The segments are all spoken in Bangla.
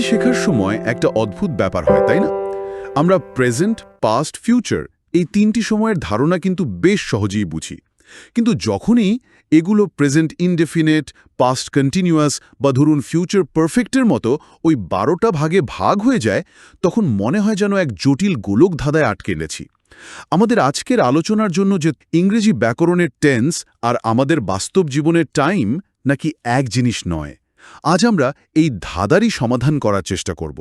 শেখার সময় একটা অদ্ভুত ব্যাপার হয়, তাই না? আমরা প্রেজেন্ট, পাস্ট, ফিউচার এই তিনটি সময়ের ধারণা কিন্তু বেশ সহজেই বুঝি। কিন্তু যখনই এগুলো প্রেজেন্ট ইনডেফিনিট, পাস্ট কন্টিনিউয়াস বা ধরুন ফিউচার পারফেক্টের মতো ওই 12টা ভাগে ভাগ হয়ে যায়, তখন মনে হয় যেন এক জটিল গোলক ধাঁধায় আটকে গেছি। আমাদের আজকের আলোচনার জন্য যে ইংরেজি ব্যাকরণের টেন্স আর আমাদের বাস্তব জীবনের টাইম নাকি এক জিনিস নয়, আজ আমরা এই ধাঁধারই সমাধান করার চেষ্টা করব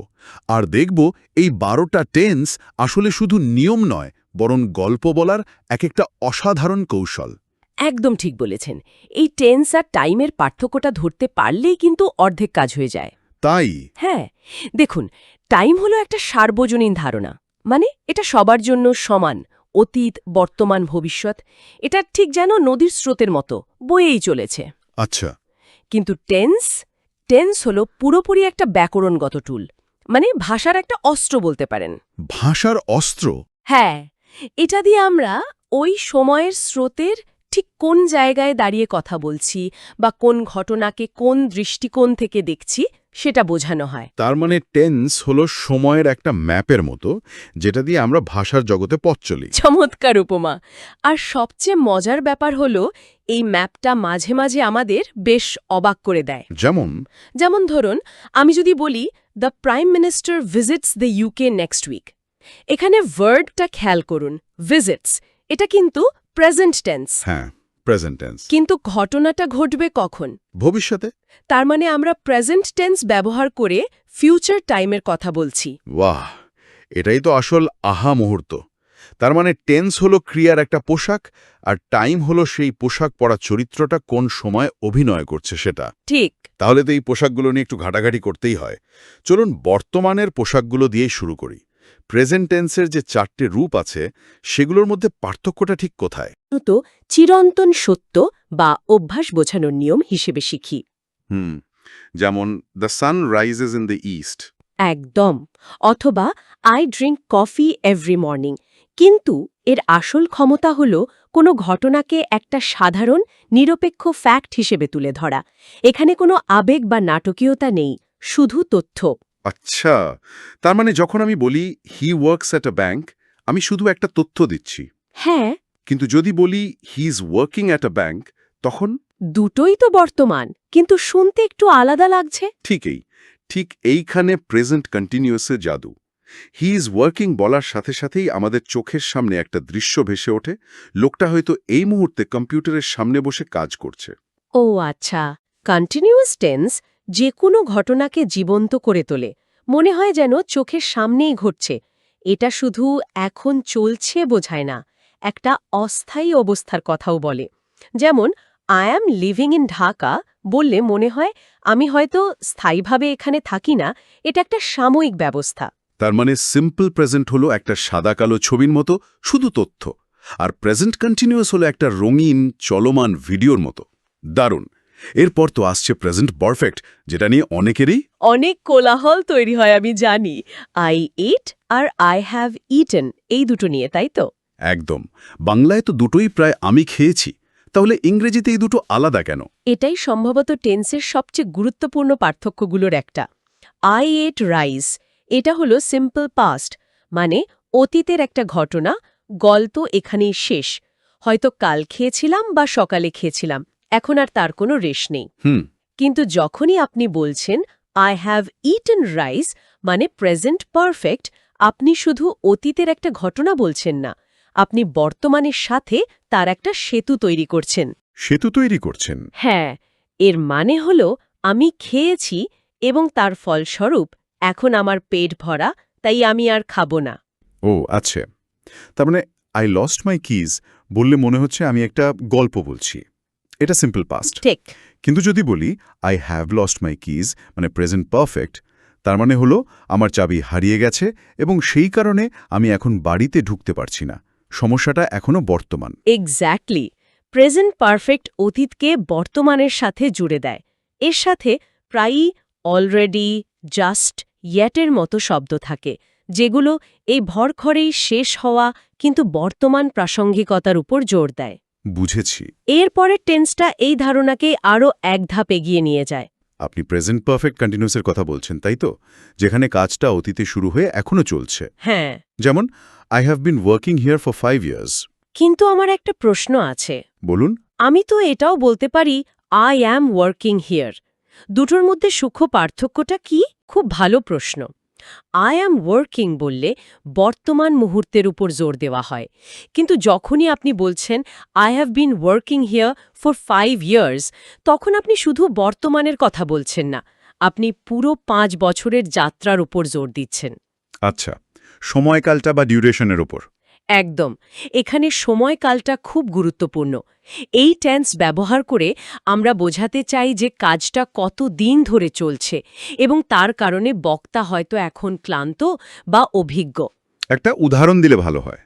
আর দেখব এই 12টা টেন্স আসলে শুধু নিয়ম নয়, বরং গল্প বলার এক একটা অসাধারণ কৌশল। একদম ঠিক বলেছেন। এই টেন্স আর টাইমের পার্থক্যটা ধরতে পারলেই কিন্তু অর্ধেক কাজ হয়ে যায়। তাই হ্যাঁ, দেখুন, টাইম হলো একটা সার্বজনীন ধারণা। মানে এটা সবার জন্য সমান, অতীত, বর্তমান, ভবিষ্যৎ। এটা ঠিক যেন নদীর স্রোতের মতো বয়েই চলেছে। আচ্ছা, কিন্তু টেন্স হলো পুরোপুরি একটা ব্যাকরণগত টুল, মানে ভাষার একটা অস্ত্র বলতে পারেন। ভাষার অস্ত্র? হ্যাঁ, এটা দিয়ে আমরা ওই সময়ের স্রোতের ঠিক কোন জায়গায় দাঁড়িয়ে কথা বলছি বা কোন ঘটনাকে কোন দৃষ্টিকোণ থেকে দেখছি সেটা বোঝানো হয়। তার মানে টেন্স হলো সময়ের একটা ম্যাপের মতো, যেটা দিয়ে আমরা ভাষার জগতে পথ চলি। চমৎকার উপমা। আর সবচেয়ে মজার ব্যাপার হলো এই ম্যাপটা মাঝে মাঝে আমাদের বেশ অবাক করে দেয়। যেমন ধরুন, আমি যদি বলি the prime minister visits the UK next week, এখানে ভার্বটা খেয়াল করুন, ভিজিটস, এটা কিন্তু প্রেজেন্ট টেন্স। হ্যাঁ, প্রেজেন্ট টেন্স। কিন্তু ঘটনাটা ঘটবে কখন? ভবিষ্যতে। তার মানে আমরা প্রেজেন্ট টেন্স ব্যবহার করে ফিউচার টাইমের কথা বলছি। বাহ, এটাই তো আসল আহা মুহূর্ত। তার মানে টেন্স হলো ক্রিয়ার একটা পোশাক, আর টাইম হলো সেই পোশাক পরা চরিত্রটা কোন সময় অভিনয় করছে সেটা। ঠিক। তাহলে তো এই পোশাকগুলো নিয়ে একটু ঘাটাঘাটি করতেই হয়। চলুন বর্তমানের পোশাকগুলো দিয়েই শুরু করি। প্রেজেন্ট টেন্সের যে 4টে রূপ আছে, সেগুলোর মধ্যে পার্থক্যটা ঠিক কোথায়? তো চিরন্তন সত্য বা অভ্যাস বোঝানোর নিয়ম হিসেবে শিখি। যেমন the sun rises in the east. একদম। অথবা I drink coffee every morning. কিন্তু এর আসল ক্ষমতা হল কোনো ঘটনাকে একটা সাধারণ নিরপেক্ষ ফ্যাক্ট হিসেবে তুলে ধরা। এখানে কোনো আবেগ বা নাটকীয়তা নেই, শুধু তথ্য। আচ্ছা, তার মানে যখন আমি বলি he works at a bank, আমি শুধু একটা তথ্য দিচ্ছি। হ্যাঁ। কিন্তু যদি বলি he is working at a bank, তখন দুটোই তো বর্তমান, কিন্তু শুনতে একটু আলাদা লাগছে। ঠিক এইখানে প্রেজেন্ট কন্টিনিউয়াসের জাদু। হি ইজ ওয়ার্কিং বলার সাথে সাথেই আমাদের চোখের সামনে একটা দৃশ্য ভেসে ওঠে। লোকটা হয়তো এই মুহূর্তে কম্পিউটারের সামনে বসে কাজ করছে। ও আচ্ছা, কন্টিনিউয়াস টেন্স যে কোনো ঘটনাকে জীবন্ত করে তোলে, মনে হয় যেন চোখের সামনেই ঘটছে। এটা শুধু এখন চলছে বোঝায় না, একটা অস্থায়ী অবস্থার কথাও বলে। যেমন I am living in Dhaka বললে মনে হয় আমি হয়তো স্থায়ীভাবে এখানে থাকি না, এটা একটা সাময়িক ব্যবস্থা। তার মানে সিম্পল প্রেজেন্ট হলো একটা সাদা কালো ছবির মতো, শুধু তথ্য, আর প্রেজেন্ট কন্টিনিউয়াস হলো একটা রঙিন চলমান ভিডিওর মতো। দারুণ। এরপর তো আসছে প্রেজেন্ট পারফেক্ট, যেটা নিয়ে অনেক কোলাহল তৈরি হয়, আমি জানি। আই ইট আর আই হ্যাভ ইটেন, এই দুটো নিয়ে, তাই তো? একদম। বাংলায় তো দুটোই প্রায় আমি খেয়েছি, তাহলে ইংরেজিতে এই দুটো আলাদা কেন? এটাই সম্ভবত টেন্সের সবচেয়ে গুরুত্বপূর্ণ পার্থক্যগুলোর একটা। আই এট রাইস, এটা হলো সিম্পল পাস্ট, মানে অতীতের একটা ঘটনা, গল্প এখানেই শেষ। হয়তো কাল খেয়েছিলাম বা সকালে খেয়েছিলাম, এখন আর তার কোনো রেশ নেই। কিন্তু যখনই আপনি বলছেন আই হ্যাভ ইটেন রাইস, মানে প্রেজেন্ট পারফেক্ট, আপনি শুধু অতীতের একটা ঘটনা বলছেন না, আপনি বর্তমানের সাথে তার একটা সেতু তৈরি করছেন। সেতু তৈরি করছেন? হ্যাঁ, এর মানে হল আমি খেয়েছি এবং তার ফলস্বরূপ এখন আমার পেট ভরা, তাই আমি আর খাবো না। ও আচ্ছা, তার মানে আই লস্ট মাই কিজ বললে মনে হচ্ছে আমি একটা গল্প বলছি, এটা সিম্পল পাস্ট। ঠিক। কিন্তু যদি বলি I have lost my keys, মানে প্রেজেন্ট পারফেক্ট, তার মানে হলো আমার চাবি হারিয়ে গেছে এবং সেই কারণে আমি এখন বাড়িতে ঢুকতে পারছি না। সমস্যাটা এখনো বর্তমান। এক্স্যাক্টলি। প্রেজেন্ট পারফেক্ট অতীতকে বর্তমানের সাথে জুড়ে দেয়। এর সাথে প্রায়ই অলরেডি, জাস্ট, ইয়েটের মতো শব্দ থাকে, যেগুলো এই ভরখরেই শেষ হওয়া কিন্তু বর্তমান প্রাসঙ্গিকতার উপর জোর দেয়। বুঝেছি। এর পরের টেন্সটা এই ধারণাকে আরও এক ধাপ এগিয়ে নিয়ে যায়। আপনি প্রেজেন্ট পারফেক্ট কন্টিনিউয়াসের কথা বলছেন তাই তো, যেখানে কাজটা অতীতে শুরু হয়ে এখনো চলছে। হ্যাঁ, যেমন I have been working here for 5 years. কিন্তু আমার একটা প্রশ্ন আছে। বলুন। আমি তো এটাও বলতে পারি আই অ্যাম ওয়ার্কিং হিয়ার। দুটোর মধ্যে সূক্ষ্ম পার্থক্যটা কি? খুব ভালো প্রশ্ন। আই অ্যাম ওয়ার্কিং বললে বর্তমান মুহূর্তের উপর জোর দেওয়া হয়, কিন্তু যখনই আপনি বলছেন I have been working here for 5 years, তখন আপনি শুধু বর্তমানের কথা বলছেন না, আপনি পুরো 5 বছরের যাত্রার উপর জোর দিচ্ছেন। আচ্ছা, সময়কালটা বা ডিউরেশনের ওপর। একদম। এখানে সময়কালটা খুব গুরুত্বপূর্ণ। এই টেন্স ব্যবহার করে আমরা বোঝাতে চাই যে কাজটা কত দিন ধরে চলছে এবং তার কারণে বক্তা হয়তো এখন ক্লান্ত বা অভিজ্ঞ। একটা উদাহরণ দিলে ভালো হয়।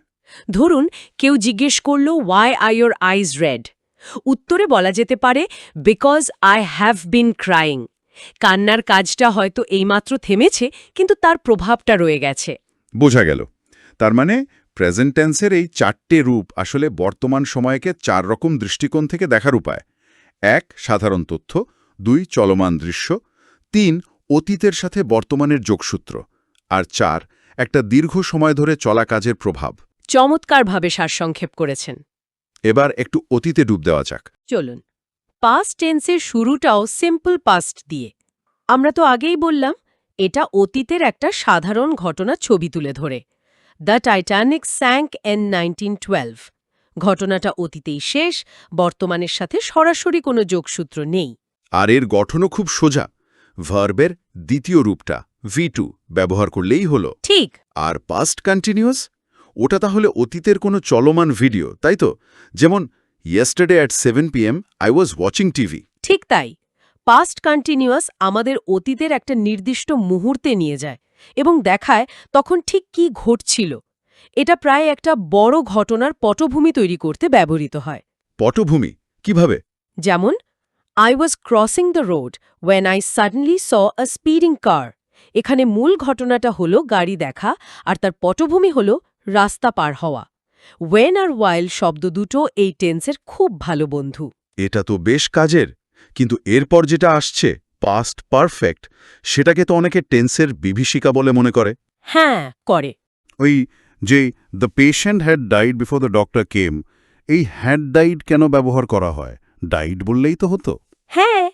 ধরুন কেউ জিজ্ঞেস করল why are your eyes red. উত্তরে বলা যেতে পারে because I have been crying. কান্নার কাজটা হয়তো এইমাত্র থেমেছে, কিন্তু তার প্রভাবটা রয়ে গেছে। বোঝা গেল। তার মানে প্রেজেন্ট টেন্সের এই 4টে রূপ আসলে বর্তমান সময়কে 4 রকম দৃষ্টিকোণ থেকে দেখার উপায়। 1 সাধারণ তথ্য, 2 চলমান দৃশ্য, 3 অতীতের সাথে বর্তমানের যোগসূত্র, আর 4 একটা দীর্ঘ সময় ধরে চলা কাজের প্রভাব। চমৎকারভাবে সারসংক্ষেপ করেছেন। এবার একটু অতীতে ডুব দেওয়া যাক। চলুন, পাস্ট টেন্সের শুরুটাও সিম্পল পাস্ট দিয়ে। আমরা তো আগেই বললাম এটা অতীতের একটা সাধারণ ঘটনা ছবি তুলে ধরে। The Titanic sank in 1912। ঘটনাটা অতীতেই শেষ, বর্তমানের সাথে সরাসরি কোনো যোগসূত্র নেই। আর এর গঠনও খুব সোজা। ভার্বের দ্বিতীয় রূপটা V2 ব্যবহার করলেই হলো। ঠিক। আর পাস্ট কন্টিনিউয়াস, ওটা তাহলে অতীতের কোনো চলমান ভিডিও, তাই তো? যেমন yesterday at 7 p.m. I was watching TV. ঠিক তাই। পাস্ট কন্টিনিউয়াস আমাদের অতীতের একটা নির্দিষ্ট মুহূর্তে নিয়ে যায় এবং দেখায় তখন ঠিক কি ঘটছিল। এটা প্রায় একটা বড় ঘটনার পটভূমি তৈরি করতে ব্যবহৃত হয়। পটভূমি কিভাবে? যেমন I was crossing the road when I suddenly saw a speeding car. এখানে মূল ঘটনাটা হলো গাড়ি দেখা, আর তার পটভূমি হলো রাস্তা পার হওয়া। when আর while শব্দ দুটো এই টেন্সের খুব ভালো বন্ধু। এটা তো বেশ কাজের। কিন্তু এরপর যেটা আসছে পাস্ট পারফেক্ট, সেটাকে তো অনেকে টেন্সের বিভীষিকা বলে মনে করে। হ্যাঁ, করে। ওই যে the patient had died before the doctor came, এই হ্যাড ডাইড কেন ব্যবহার করা হয়? ডাইড বললেই তো হতো। হ্যাঁ,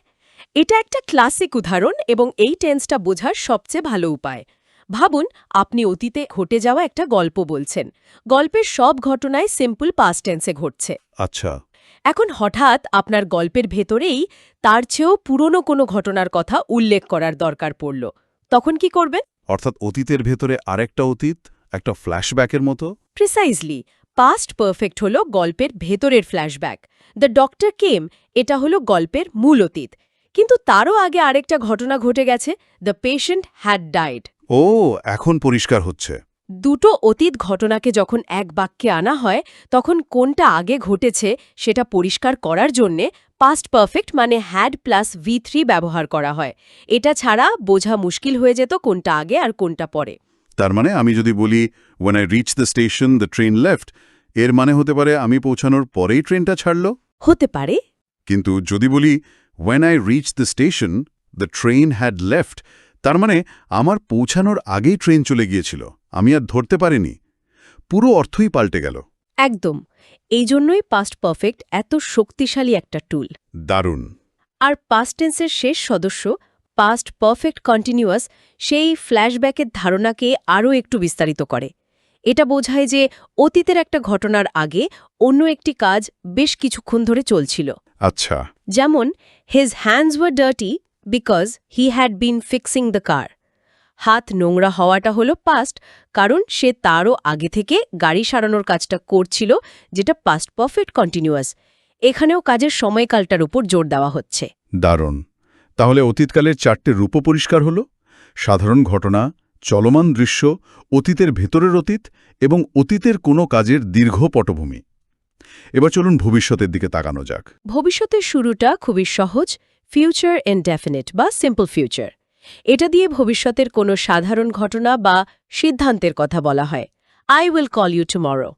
এটা একটা ক্লাসিক উদাহরণ এবং এই টেন্সটা বোঝার সবচেয়ে ভালো উপায়। ভাবুন আপনি অতীতে ঘটে যাওয়া একটা গল্প বলছেন। গল্পের সব ঘটনায় সিম্পল পাস্ট টেন্সে ঘটছে। আচ্ছা। এখন হঠাৎ আপনার গল্পের ভেতরেই তার চেয়েও পুরনো কোনো ঘটনার কথা উল্লেখ করার দরকার পড়ল। তখন কি করবেন? অর্থাৎ অতীতের ভেতরে আরেকটা অতীত, একটা ফ্ল্যাশব্যাকের মতো। প্রিসাইজলি। পাস্ট পারফেক্ট হল গল্পের ভেতরের ফ্ল্যাশব্যাক। দ্য ডক্টর কেম এটা হলো গল্পের মূল অতীত, কিন্তু তারও আগে আরেকটা ঘটনা ঘটে গেছে। The patient had died. ও, এখন পরিষ্কার হচ্ছে। দুটো অতীত ঘটনাকে যখন এক বাক্যে আনা হয়, তখন কোনটা আগে ঘটেছে সেটা পরিষ্কার করার জন্যে পাস্ট পারফেক্ট মানে হ্যাড প্লাস V3 ব্যবহার করা হয়। এটা ছাড়া বোঝা মুশকিল হয়ে যেত কোনটা আগে আর কোনটা পরে। তার মানে আমি যদি বলি when I reached the station the train left, এর মানে হতে পারে আমি পৌঁছানোর পরেই ট্রেনটা ছাড়ল। হতে পারে। কিন্তু যদি বলি when I reached the station the train had left, তার মানে আমার পৌঁছানোর আগেই ট্রেন চলে গিয়েছিল, আমি আর ধরতে পারিনি। পুরো অর্থই পাল্টে গেল। একদম। এই জন্যই পাস্ট পারফেক্ট এত শক্তিশালী একটা টুল। দারুণ। আর পাস্ট টেন্সের শেষ সদস্য পাস্ট পারফেক্ট কন্টিনিউয়াস সেই ফ্ল্যাশব্যাকের ধারণাকে আরও একটু বিস্তারিত করে। এটা বোঝায় যে অতীতের একটা ঘটনার আগে অন্য একটি কাজ বেশ কিছুক্ষণ ধরে চলছিল। আচ্ছা। যেমন his hands were dirty because he had been fixing the car. হাত নোংরা হওয়াটা হলো পাস্ট, কারণ সে তারও আগে থেকে গাড়ি সারানোর কাজটা করছিল, যেটা পাস্ট পারফেক্ট কন্টিনিউয়াস। এখানেও কাজের সময়কালটার উপর জোর দেওয়া হচ্ছে। দারুণ। তাহলে অতীতকালের 4টে রূপ পরিষ্কার হলো: সাধারণ ঘটনা, চলমান দৃশ্য, অতীতের ভেতরের অতীত এবং অতীতের কোনো কাজের দীর্ঘ পটভূমি। এবার চলুন ভবিষ্যতের দিকে তাকানো যাক। ভবিষ্যতের শুরুটা খুবই সহজ, ফিউচার ইনডেফিনিট বা সিম্পল ফিউচার। এটা দিয়ে ভবিষ্যতের কোনো সাধারণ ঘটনা বা সিদ্ধান্তের কথা বলা হয়। I will call you tomorrow.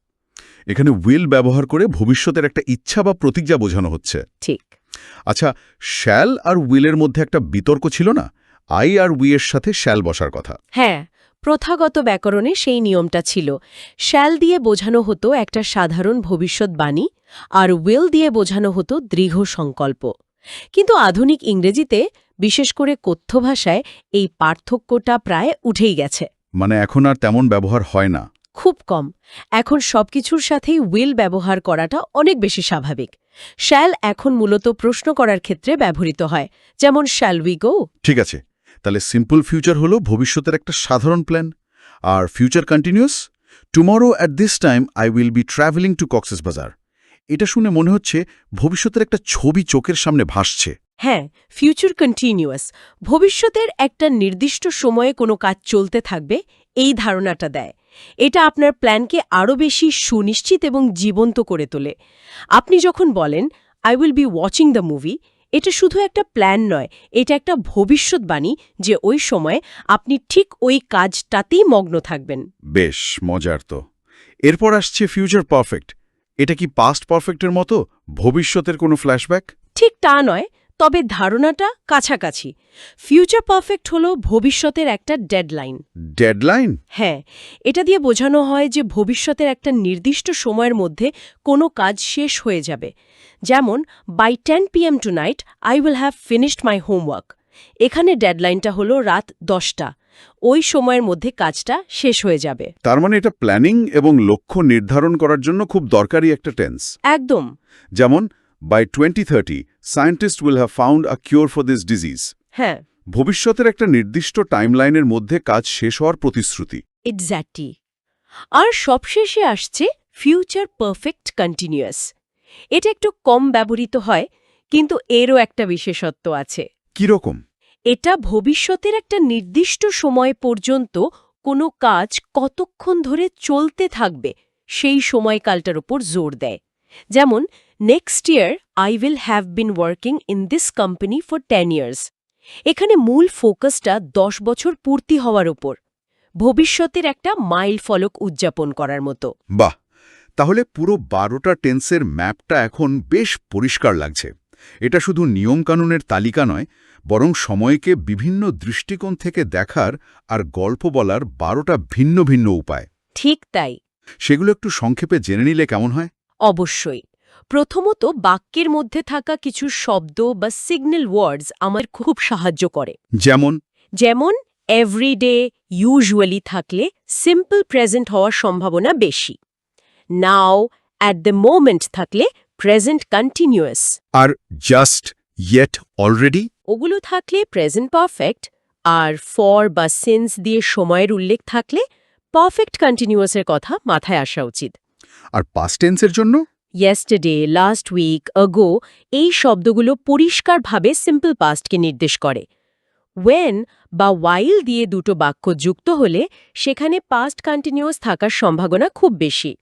এখানে উইল ব্যবহার করে ভবিষ্যতের একটা ইচ্ছা বা প্রতিজ্ঞা বোঝানো হচ্ছে। ঠিক। আচ্ছা, শ্যাল আর উইলের মধ্যে একটা বিতর্ক ছিল না, আই আর উই এর সাথে শ্যাল বসার কথা। হ্যাঁ, প্রথাগত ব্যাকরণে সেই নিয়মটা ছিল। শ্যাল দিয়ে বোঝানো হতো একটা সাধারণ ভবিষ্যৎবাণী, আর উইল দিয়ে বোঝানো হতো দৃঢ় সংকল্প। কিন্তু আধুনিক ইংরেজিতে, বিশেষ করে কথ্য ভাষায়, এই পার্থক্যটা প্রায় উঠেই গেছে। মানে এখন আর তেমন ব্যবহার হয় না। খুব কম। এখন সবকিছুর সাথেই উইল ব্যবহার করাটা অনেক বেশি স্বাভাবিক। শ্যাল এখন মূলত প্রশ্ন করার ক্ষেত্রে ব্যবহৃত হয়, যেমন শ্যাল উই গো। ঠিক আছে, তাহলে সিম্পল ফিউচার হলো ভবিষ্যতের একটা সাধারণ প্ল্যান। আর future continuous, tomorrow at this time I will be travelling to Cox's Bazar. এটা শুনে মনে হচ্ছে ভবিষ্যতের একটা ছবি চোখের সামনে ভাসছে। হ্যাঁ, ফিউচার কন্টিনিউয়াস ভবিষ্যতের একটা নির্দিষ্ট সময়ে কোনো কাজ চলতে থাকবে, এই ধারণাটা দেয়। এটা আপনার প্ল্যানকে আরও বেশি সুনিশ্চিত এবং জীবন্ত করে তোলে। আপনি যখন বলেন I will be watching the movie, এটা শুধু একটা প্ল্যান নয়, এটা একটা ভবিষ্যৎবাণী যে ওই সময়ে আপনি ঠিক ওই কাজটাতেই মগ্ন থাকবেন। বেশ মজার তো। এরপর আসছে ফিউচার পারফেক্ট। এটা কি পাস্ট পারফেক্টের মতো, ভবিষ্যতের কোনো ফ্ল্যাশব্যাক? ঠিক তা নয়, তবে ধারণাটা কাছাকাছি। ফিউচার পারফেক্ট হল ভবিষ্যতের একটা ডেডলাইন। ডেডলাইন? হ্যাঁ, এটা দিয়ে বোঝানো হয় যে ভবিষ্যতের একটা নির্দিষ্ট সময়ের মধ্যে কোনো কাজ শেষ হয়ে যাবে। যেমন, by 10 PM tonight I will have finished my homework. এখানে ডেডলাইনটা হলো রাত 10টা। ওই সময়ের মধ্যে কাজটা শেষ হয়ে যাবে। তার মানে এটা প্ল্যানিং এবং লক্ষ্য নির্ধারণ করার জন্য খুব দরকারি একটা টেন্স। একদম। যেমন, by 2030 scientist will have found a cure for this disease. হ্যাঁ, ভবিষ্যতের একটা নির্দিষ্ট টাইমলাইনের মধ্যে কাজ শেষ হওয়ার প্রতিশ্রুতি। এক্স্যাক্টলি। আর সবশেষে আসছে ফিউচার পারফেক্ট কন্টিনিউয়াস। এটা একটু কম ব্যবহৃত হয়, কিন্তু এরও একটা বিশেষত্ব আছে। কিরকম? এটা ভবিষ্যতের একটা নির্দিষ্ট সময় পর্যন্ত কোনো কাজ কতক্ষণ ধরে চলতে থাকবে সেই সময়কালটার উপর জোর দেয়। যেমন, next year I will have been working in this company for 10 years. এখানে মূল ফোকাসটা 10 বছর পূর্তি হওয়ার উপর, ভবিষ্যতের একটা মাইল ফলক উদযাপন করার মতো। বাহ, তাহলে পুরো 12টা টেন্সের ম্যাপটা এখন বেশ পরিষ্কার লাগছে। এটা শুধু নিয়মকানুনের তালিকা নয়, বরং সময়কে বিভিন্ন দৃষ্টিকোণ থেকে দেখার আর গল্প বলার 12টা ভিন্ন ভিন্ন উপায়। ঠিক তাই। সেগুলো একটু সংক্ষেপে জেনে নিলে কেমন হয়? অবশ্যই। প্রথমত, বাক্যের মধ্যে থাকা কিছু শব্দ বা সিগন্যাল ওয়ার্ডস আমার খুব সাহায্য করে। যেমন এভরিডে, ইউজুয়ালি থাকলে সিম্পল প্রেজেন্ট হওয়ার সম্ভাবনা বেশি। নাও, অ্যাট দ্য মোমেন্ট থাকলে প্রেজেন্ট কন্টিনিউয়াস। আর জাস্ট, ইয়েট, অলরেডি? ওগুলো থাকলে প্রেজেন্ট পারফেক্ট। আর ফর বা সিন্স দিয়ে সময়ের উল্লেখ থাকলে পারফেক্ট কন্টিনিউয়াসের কথা মাথায় আসা উচিত। আর পাস্ট টেন্সের জন্য? ইয়েস্টারডে, লাস্ট উইক, আগো এই শব্দগুলো পরিষ্কারভাবে সিম্পল পাস্টকে নির্দেশ করে। ওয়েন বা ওয়াইল দিয়ে দুটো বাক্য যুক্ত হলে সেখানে পাস্ট কন্টিনিউয়াস থাকার সম্ভাবনা খুব বেশি।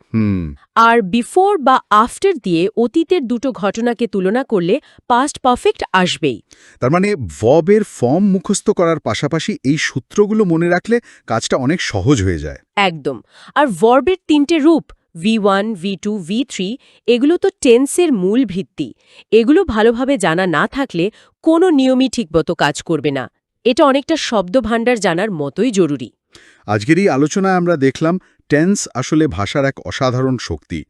আর বিফোর বা আফটার দিয়ে অতীতের দুটো ঘটনাকে তুলনা করলে পাস্ট পারফেক্ট আসবেই। তার মানে ভার্বের ফর্ম মুখস্থ করার পাশাপাশি এই সূত্রগুলো মনে রাখলে কাজটা অনেক সহজ হয়ে যায়। একদম। আর ভার্বের 3টে রূপ, V1, V2, V3, এগুলো তো টেন্সের মূল ভিত্তি। এগুলো ভালোভাবে জানা না থাকলে কোনো নিয়মই ঠিকমতো কাজ করবে না। এটা অনেকটা শব্দভাণ্ডার জানার মতোই জরুরি। আজকের এই আলোচনায় আমরা দেখলাম টেন্স আসলে ভাষার এক অসাধারণ শক্তি।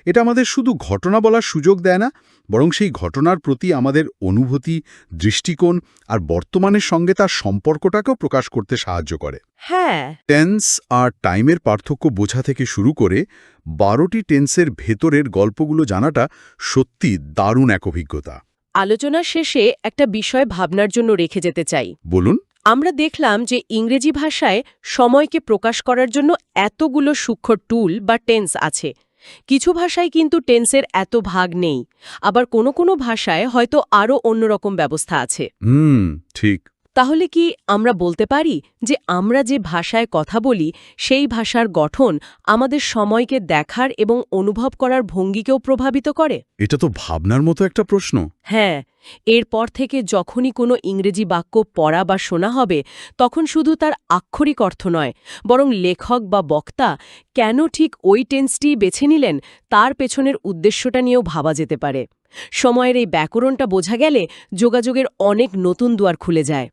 এটা আমাদের শুধু ঘটনা বলার সুযোগ দেয় না, বরং সেই ঘটনার প্রতি আমাদের অনুভূতি, দৃষ্টিকোণ আর বর্তমানের সঙ্গে তার সম্পর্কটাকেও প্রকাশ করতে সাহায্য করে। হ্যাঁ, টেন্স আর টাইমের পার্থক্য বোঝা থেকে শুরু করে 12টি টেন্সের ভেতরের গল্পগুলো জানাটা সত্যি দারুণ এক অভিজ্ঞতা। আলোচনা শেষে একটা বিষয় ভাবনার জন্য রেখে যেতে চাই। বলুন। আমরা দেখলাম যে ইংরেজি ভাষায় সময়কে প্রকাশ করার জন্য এতগুলো সূক্ষ্ম টুল বা টেন্স আছে। কিছু ভাষায় কিন্তু টেন্সের এত ভাগ নেই, আবার কোনো কোনো ভাষায় হয়তো আরও অন্যরকম ব্যবস্থা আছে। ঠিক। তাহলে কি আমরা বলতে পারি যে আমরা যে ভাষায় কথা বলি সেই ভাষার গঠন আমাদের সময়কে দেখার এবং অনুভব করার ভঙ্গিকেও প্রভাবিত করে? এটা তো ভাবনার মতো একটা প্রশ্ন। হ্যাঁ, এরপর থেকে যখনই কোনো ইংরেজি বাক্য পড়া বা শোনা হবে, তখন শুধু তার আক্ষরিক অর্থ নয়, বরং লেখক বা বক্তা কেন ঠিক ওই টেন্সটি বেছে নিলেন তার পেছনের উদ্দেশ্যটা নিয়েও ভাবা যেতে পারে। সময়ের এই ব্যাকরণটা বোঝা গেলে যোগাযোগের অনেক নতুন দুয়ার খুলে যায়।